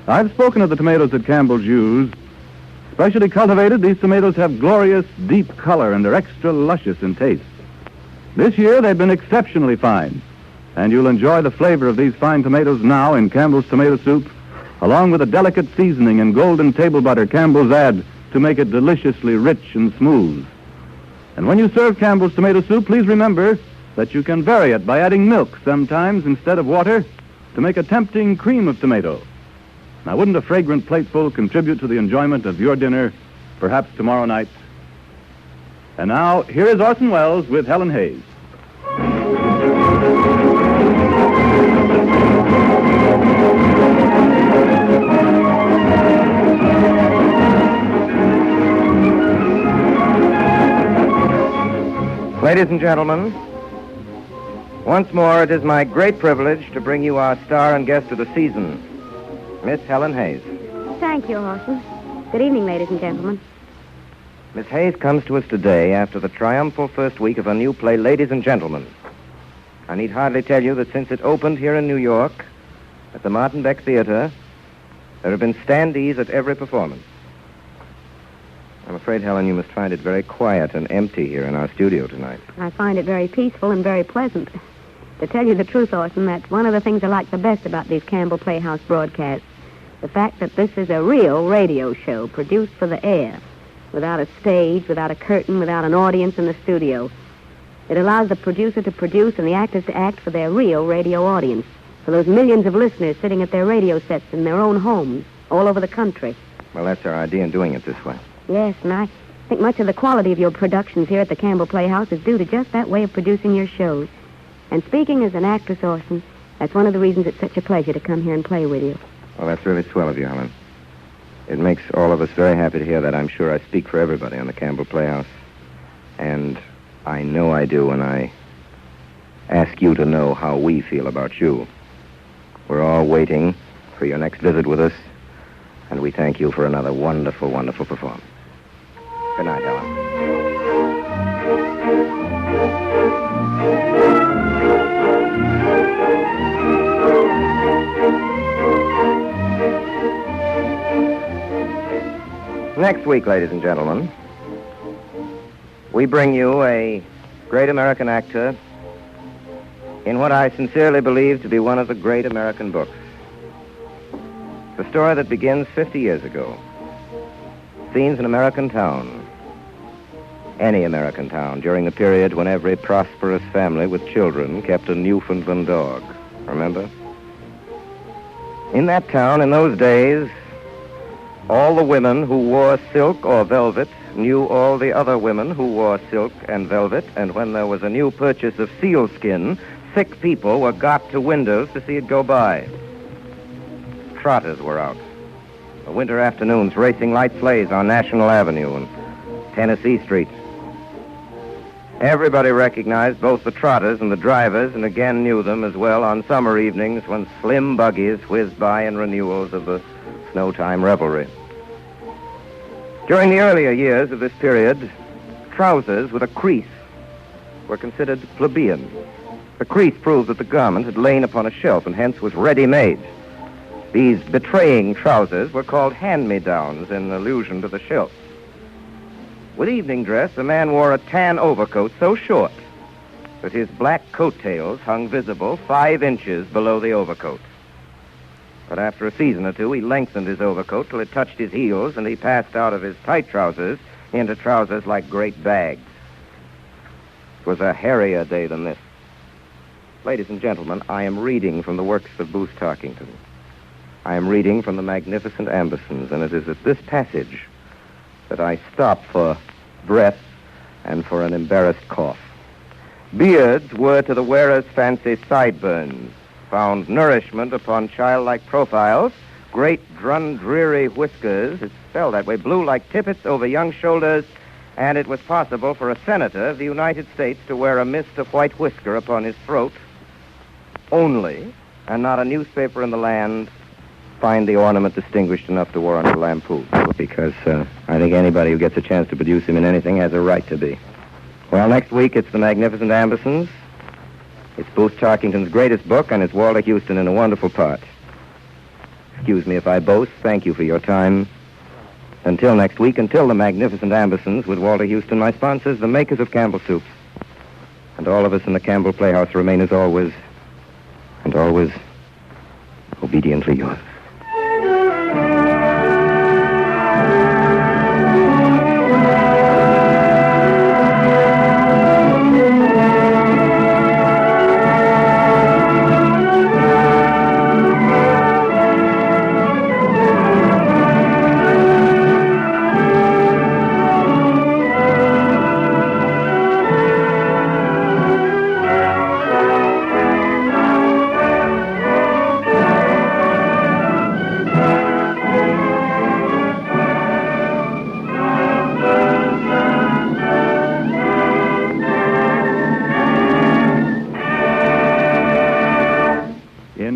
I've spoken of the tomatoes that Campbell's use. Specially cultivated, these tomatoes have glorious, deep color and are extra luscious in taste. This year, they've been exceptionally fine, and you'll enjoy the flavor of these fine tomatoes now in Campbell's tomato soup, along with a delicate seasoning and golden table butter Campbell's add to make it deliciously rich and smooth. And when you serve Campbell's tomato soup, please remember that you can vary it by adding milk sometimes instead of water to make a tempting cream of tomato. Now, wouldn't a fragrant plateful contribute to the enjoyment of your dinner, perhaps tomorrow night? And now, here is Orson Welles with Helen Hayes. Ladies and gentlemen, once more, it is my great privilege to bring you our star and guest of the season, Miss Helen Hayes. Thank you, Orson. Good evening, ladies and gentlemen. Miss Hayes comes to us today after the triumphal first week of a new play, Ladies and Gentlemen. I need hardly tell you that since it opened here in New York at the Martin Beck Theater, there have been standees at every performance. I'm afraid, Helen, you must find it very quiet and empty here in our studio tonight. I find it very peaceful and very pleasant. To tell you the truth, Orson, that's one of the things I like the best about these Campbell Playhouse broadcasts. The fact that this is a real radio show produced for the air, without a stage, without a curtain, without an audience in the studio. It allows the producer to produce and the actors to act for their real radio audience, for those millions of listeners sitting at their radio sets in their own homes all over the country. Well, that's our idea in doing it this way. Yes, and I think much of the quality of your productions here at the Campbell Playhouse is due to just that way of producing your shows. And speaking as an actress, Orson, that's one of the reasons it's such a pleasure to come here and play with you. Well, that's really swell of you, Helen. It makes all of us very happy to hear that. I'm sure I speak for everybody on the Campbell Playhouse. And I know I do when I ask you to know how we feel about you. We're all waiting for your next visit with us, and we thank you for another wonderful, wonderful performance. Good night, Helen. Next week, ladies and gentlemen, we bring you a great American actor in what I sincerely believe to be one of the great American books. The story that begins 50 years ago. Scenes an American town. Any American town during the period when every prosperous family with children kept a Newfoundland dog. Remember? In that town, in those days, all the women who wore silk or velvet knew all the other women who wore silk and velvet, and when there was a new purchase of sealskin, sick people were got to windows to see it go by. Trotters were out. The winter afternoons racing light sleighs on National Avenue and Tennessee Street. Everybody recognized both the trotters and the drivers, and again knew them as well on summer evenings when slim buggies whizzed by in renewals of the snow-time revelry. During the earlier years of this period, trousers with a crease were considered plebeian. The crease proved that the garment had lain upon a shelf and hence was ready-made. These betraying trousers were called hand-me-downs in allusion to the shelf. With evening dress, the man wore a tan overcoat so short that his black coattails hung visible 5 inches below the overcoat. But after a season or two, he lengthened his overcoat till it touched his heels, and he passed out of his tight trousers into trousers like great bags. It was a hairier day than this. Ladies and gentlemen, I am reading from the works of Booth Tarkington. I am reading from the magnificent Ambersons, and it is at this passage that I stop for breath and for an embarrassed cough. Beards were to the wearer's fancy sideburns, found nourishment upon childlike profiles, great dreary whiskers, it's spelled that way, blew like tippets over young shoulders, and it was possible for a senator of the United States to wear a mist of white whisker upon his throat only, and not a newspaper in the land find the ornament distinguished enough to warrant a lampoon, because I think anybody who gets a chance to produce him in anything has a right to be. Well, next week it's the magnificent Ambersons. It's Booth Tarkington's greatest book, and it's Walter Houston in a wonderful part. Excuse me if I boast. Thank you for your time. Until next week, until the magnificent Ambersons with Walter Houston, my sponsors, the makers of Campbell Soups. And all of us in the Campbell Playhouse remain as always, and always, obediently yours.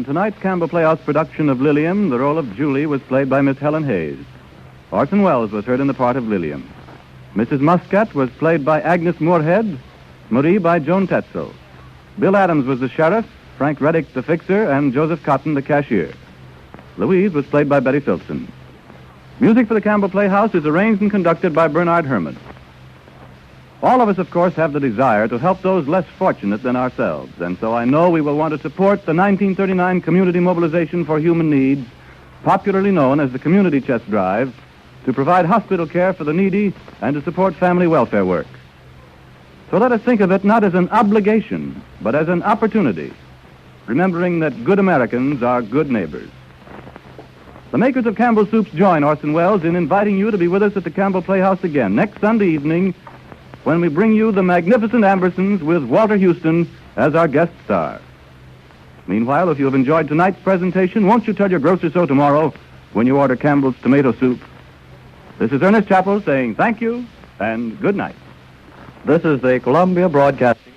Tonight's Campbell Playhouse production of Liliom, the role of Julie was played by Miss Helen Hayes. Orson Welles was heard in the part of Liliom. Mrs. Muscat was played by Agnes Moorhead, Marie by Joan Tetzel. Bill Adams was the sheriff, Frank Reddick the fixer, and Joseph Cotton the cashier. Louise was played by Betty Filson. Music for the Campbell Playhouse is arranged and conducted by Bernard Herrmann. All of us, of course, have the desire to help those less fortunate than ourselves, and so I know we will want to support the 1939 Community Mobilization for Human Needs, popularly known as the Community Chest Drive, to provide hospital care for the needy and to support family welfare work. So let us think of it not as an obligation, but as an opportunity, remembering that good Americans are good neighbors. The makers of Campbell Soups join Orson Welles in inviting you to be with us at the Campbell Playhouse again next Sunday evening when we bring you the magnificent Ambersons with Walter Houston as our guest star. Meanwhile, if you have enjoyed tonight's presentation, won't you tell your grocer so tomorrow when you order Campbell's tomato soup? This is Ernest Chappell saying thank you and good night. This is the Columbia Broadcasting